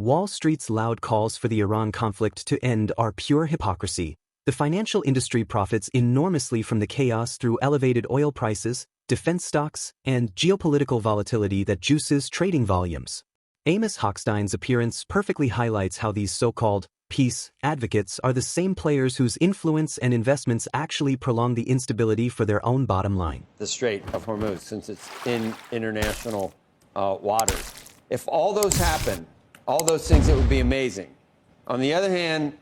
Wall Street's loud calls for the Iran conflict to end are pure hypocrisy. The financial industry profits enormously from the chaos through elevated oil prices, defense stocks, and geopolitical volatility that juices trading volumes. Amos Hochstein's appearance perfectly highlights how these so-called peace advocates are the same players whose influence and investments actually prolong the instability for their own bottom line. The Strait of Hormuz, since it's in international waters. If all those happen, all those things, it would be amazing. On the other hand,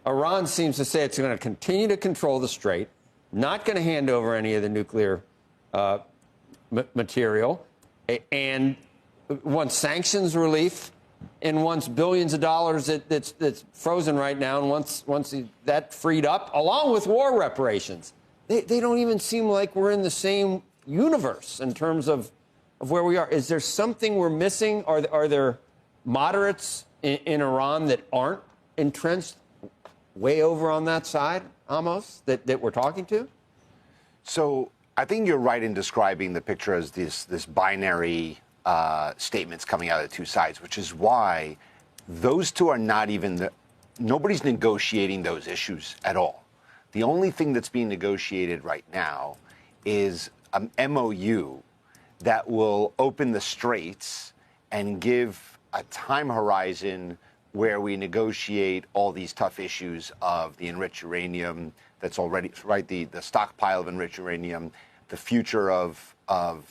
Iran seems to say it's going to continue to control the Strait, not going to hand over any of the nuclear material, and wants sanctions relief, and wants billions of dollars that's frozen right now, and once that freed up, along with war reparations. They don't even seem like we're in the same universe in terms of where we are. Is there something we're missing? Are there moderates in Iran that aren't entrenched way over on that side, Amos, that we're talking to? So I think you're right in describing the picture as this binary statements coming out of the two sides, which is why those two are not even nobody's negotiating those issues at all. The only thing that's being negotiated right now is an MOU that will open the straits and give a time horizon where we negotiate all these tough issues of the enriched uranium that's already, right, the stockpile of enriched uranium, the future of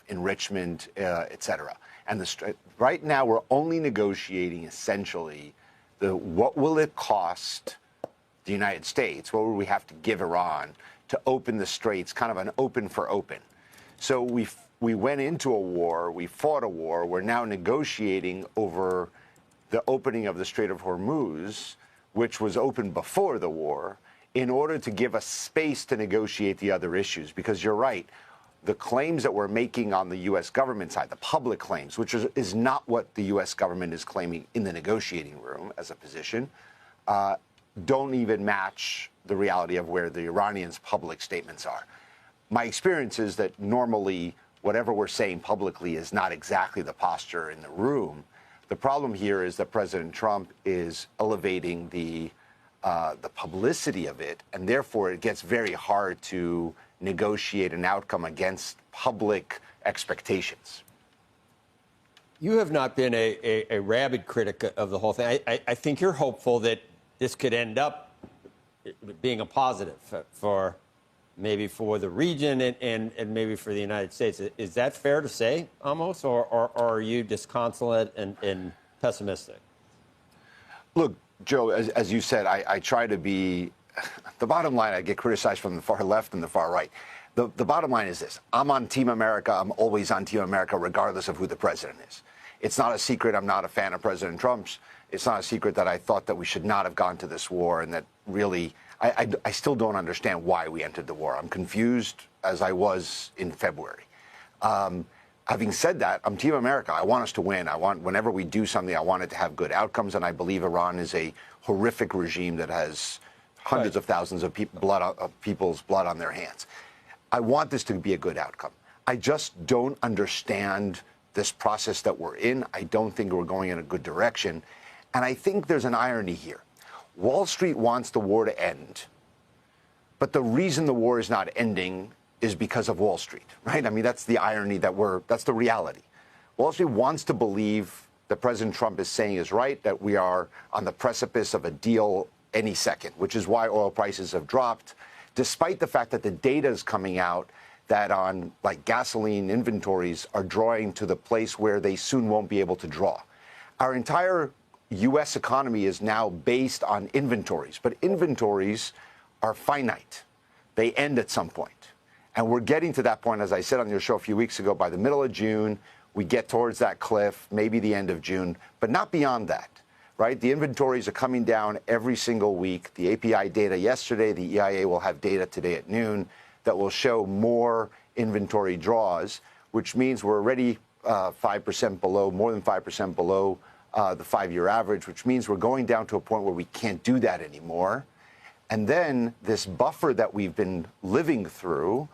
enrichment, et cetera. And right now we're only negotiating essentially what will it cost the United States, what will we have to give Iran to open the straits, kind of an open for open. So we went into a war, we fought a war, we're now negotiating over the opening of the Strait of Hormuz, which was open before the war, in order to give us space to negotiate the other issues. Because you're right, the claims that we're making on the U.S. government side, the public claims, which is not what the U.S. government is claiming in the negotiating room as a position, don't even match the reality of where the Iranians' public statements are. My experience is that normally whatever we're saying publicly is not exactly the posture in the room. The problem here is that President Trump is elevating the publicity of it, and therefore it gets very hard to negotiate an outcome against public expectations. You have not been a rabid critic of the whole thing. I think you're hopeful that this could end up being a positive for maybe for the region and maybe for the United States. Is that fair to say, Amos, or are you disconsolate and pessimistic? Look, Joe, as you said, I try to be, the bottom line, I get criticized from the far left and the far right. The bottom line is this: I'm on Team America. I'm always on Team America, regardless of who the president is. It's not a secret I'm not a fan of President Trump's. It's not a secret that I thought that we should not have gone to this war, and that really, I still don't understand why we entered the war. I'm confused as I was in February. Having said that, I'm Team America. I want us to win. Whenever we do something, I want it to have good outcomes, and I believe Iran is a horrific regime that has hundreds of thousands of people's blood on their hands. I want this to be a good outcome. I just don't understand this process that we're in. I don't think we're going in a good direction. And I think there's an irony here. Wall Street wants the war to end, but the reason the war is not ending is because of Wall Street, right? I mean, that's the irony that's the reality. Wall Street wants to believe that President Trump is saying is right, that we are on the precipice of a deal any second, which is why oil prices have dropped, despite the fact that the data is coming out that on like gasoline inventories are drawing to the place where they soon won't be able to draw. Our entire U.S. economy is now based on inventories, but inventories are finite. They end at some point. And we're getting to that point, as I said on your show a few weeks ago, by the middle of June, we get towards that cliff, maybe the end of June, but not beyond that, right? The inventories are coming down every single week. The API data yesterday, the EIA will have data today at noon that will show more inventory draws, which means we're already 5% below, more than 5% below the 5-year average, which means we're going down to a point where we can't do that anymore. And then this buffer that we've been living through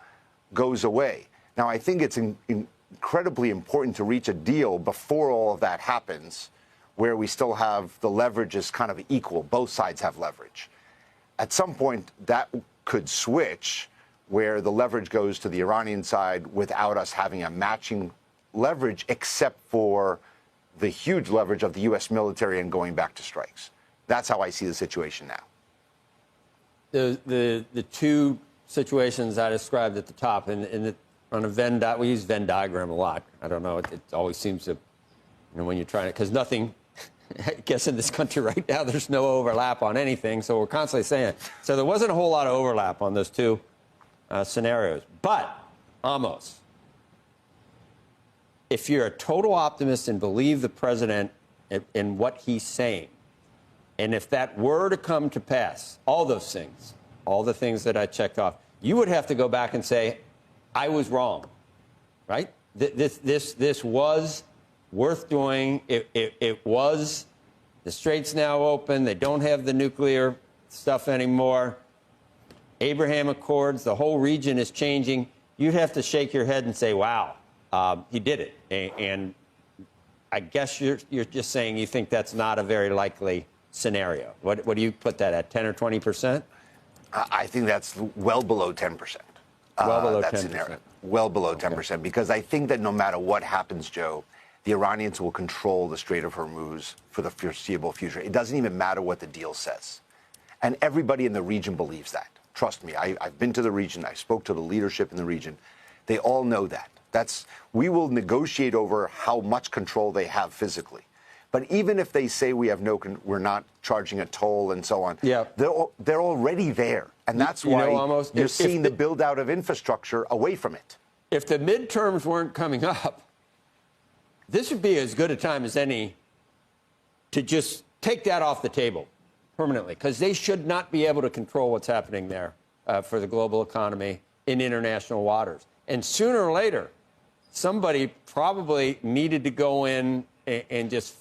goes away. Now, I think it's incredibly important to reach a deal before all of that happens, where we still have the leverage is kind of equal. Both sides have leverage. At some point, that could switch where the leverage goes to the Iranian side without us having a matching leverage, except for the huge leverage of the U.S. military and going back to strikes. That's how I see the situation now. The two situations I described at the top, on a Venn we use Venn diagram a lot. I don't know. It always seems to, when you're trying to, because nothing, I guess in this country right now, there's no overlap on anything. So we're constantly saying it. So there wasn't a whole lot of overlap on those two scenarios. But, Amos, if you're a total optimist and believe the president in what he's saying, and if that were to come to pass, all those things, all the things that I checked off, you would have to go back and say, I was wrong, right? This was worth doing. It was. The Strait's now open. They don't have the nuclear stuff anymore. Abraham Accords, the whole region is changing. You'd have to shake your head and say, wow, he did it. And I guess you're just saying you think that's not a very likely scenario. What do you put that at, 10 or 20%? I think that's well below 10%. Well below that 10%. Scenario. Well below 10%, because I think that no matter what happens, Joe, the Iranians will control the Strait of Hormuz for the foreseeable future. It doesn't even matter what the deal says. And everybody in the region believes that. Trust me, I've been to the region. I spoke to the leadership in the region. They all know that. We will negotiate over how much control they have physically. But even if they say we're not charging a toll and so on, yeah, they're already there. And that's why you're seeing the build out of infrastructure away from it. If the midterms weren't coming up, this would be as good a time as any to just take that off the table permanently, because they should not be able to control what's happening there for the global economy in international waters. And sooner or later, somebody probably needed to go in and just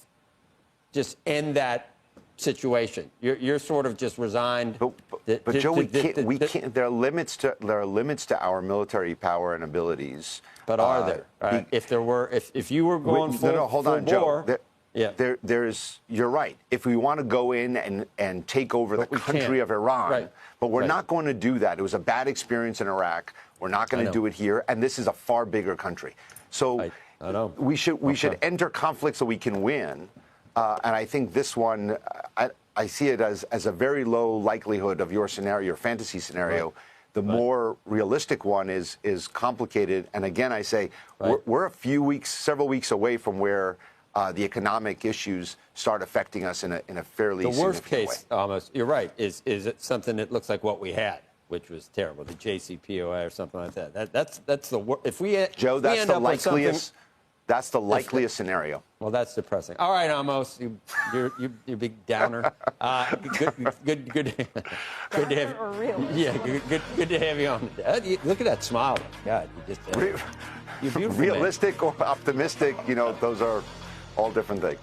end that situation. You're sort of just resigned. But Joe, we can't. There are limits to our military power and abilities. But are there? If you were going hold on, Joe. Yeah. You're right. If we want to go in and take over the country of Iran, right, but we're not going to do that. It was a bad experience in Iraq. We're not going to do it here, and this is a far bigger country. So I know. we should enter conflict so we can win. And I think this one, I see it as a very low likelihood of your scenario, your fantasy scenario. Right. The more realistic one is complicated. And again, I say we're several weeks away from where the economic issues start affecting us in a fairly significant way. The worst case, almost, you're right, is it something that looks like what we had, which was terrible, the JCPOA or something like that. That's the worst. If we Joe, that's the likeliest. That's the likeliest scenario. Well, that's depressing. All right, Amos, you're big downer. Good to have you. Yeah, good to have you on. Look at that smile. God, you're beautiful. Realistic or optimistic, those are all different things.